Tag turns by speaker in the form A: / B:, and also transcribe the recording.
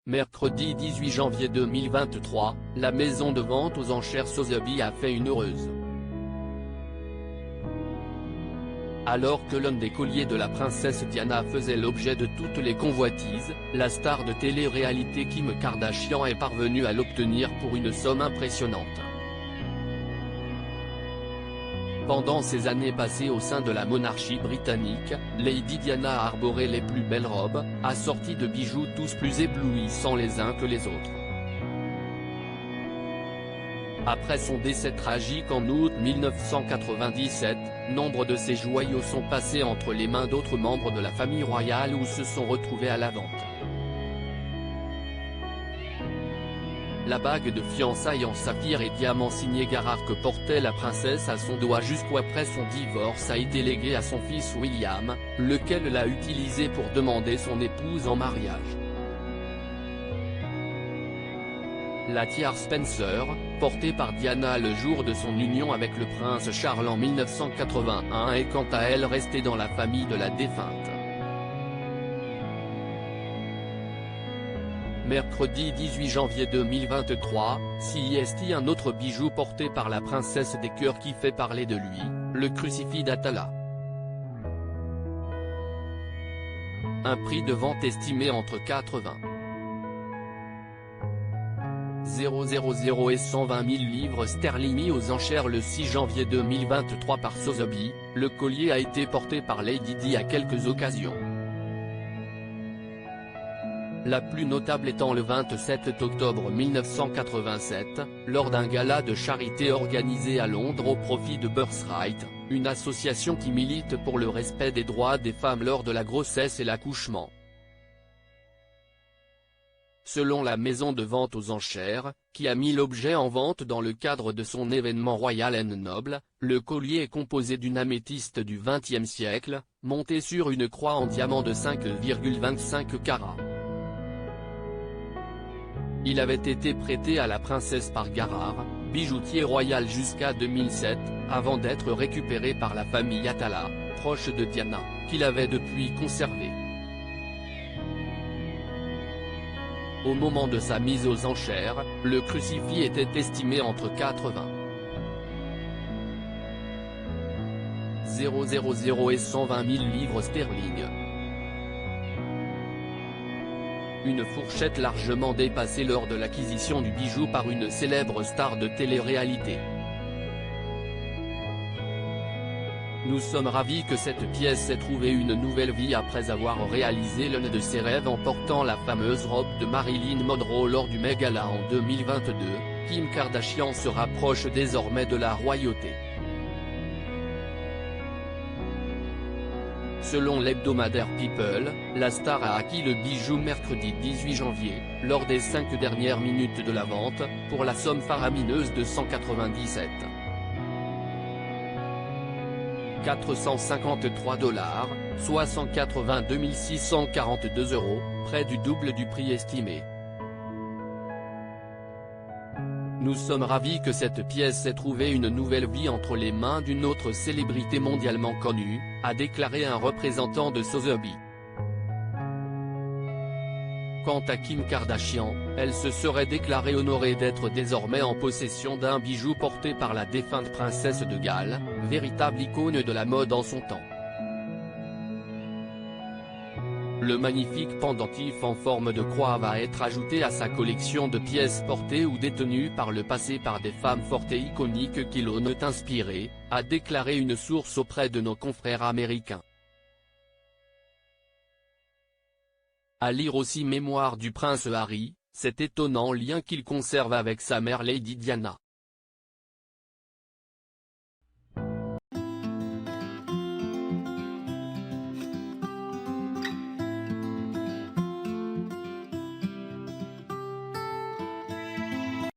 A: Mercredi 18 janvier 2023, la maison de vente aux enchères Sotheby's a fait une heureuse. Alors que l'un des colliers de la princesse Diana faisait l'objet de toutes les convoitises, la star de télé-réalité Kim Kardashian est parvenue à l'obtenir pour une somme impressionnante. Pendant ses années passées au sein de la monarchie britannique, Lady Diana a arboré les plus belles robes, assorties de bijoux tous plus éblouissants les uns que les autres. Après son décès tragique en août 1997, nombre de ses joyaux sont passés entre les mains d'autres membres de la famille royale ou se sont retrouvés à la vente. La bague de fiançailles en saphir et diamant signée Garard que portait la princesse à son doigt jusqu'après son divorce a été léguée à son fils William, lequel l'a utilisée pour demander son épouse en mariage. La tiare Spencer, portée par Diana le jour de son union avec le prince Charles en 1981 est quant à elle restée dans la famille de la défunte. Mercredi 18 janvier 2023, CIST un autre bijou porté par la princesse des cœurs qui fait parler de lui, le crucifix d'Atala. Un prix de vente estimé entre 80 000 et 120 000 livres sterling mis aux enchères le 6 janvier 2023 par Sotheby's. Le collier a été porté par Lady Di à quelques occasions. La plus notable étant le 27 octobre 1987, lors d'un gala de charité organisé à Londres au profit de Birthright, une association qui milite pour le respect des droits des femmes lors de la grossesse et l'accouchement. Selon la maison de vente aux enchères, qui a mis l'objet en vente dans le cadre de son événement Royal & Noble, le collier est composé d'une améthyste du XXe siècle, montée sur une croix en diamant de 5,25 carats. Il avait été prêté à la princesse par Garard, bijoutier royal jusqu'à 2007, avant d'être récupéré par la famille Atala, proche de Diana, qui l'avait depuis conservé. Au moment de sa mise aux enchères, le crucifix était estimé entre 80 000 et 120 000 livres sterling. Une fourchette largement dépassée lors de l'acquisition du bijou par une célèbre star de télé-réalité. Nous sommes ravis que cette pièce ait trouvé une nouvelle vie après avoir réalisé l'un de ses rêves en portant la fameuse robe de Marilyn Monroe lors du Met Gala en 2022, Kim Kardashian se rapproche désormais de la royauté. Selon l'hebdomadaire People, la star a acquis le bijou mercredi 18 janvier, lors des 5 dernières minutes de la vente, pour la somme faramineuse de 197 453 $, soit 182 642 €, près du double du prix estimé. Nous sommes ravis que cette pièce ait trouvé une nouvelle vie entre les mains d'une autre célébrité mondialement connue, a déclaré un représentant de Sotheby's. Quant à Kim Kardashian, elle se serait déclarée honorée d'être désormais en possession d'un bijou porté par la défunte princesse de Galles, véritable icône de la mode en son temps. Le magnifique pendentif en forme de croix va être ajouté à sa collection de pièces portées ou détenues par le passé par des femmes fortes et iconiques qui l'ont inspiré, a déclaré une source auprès de nos confrères américains. À lire aussi Mémoires du prince Harry, cet étonnant lien qu'il conserve avec sa mère Lady Diana.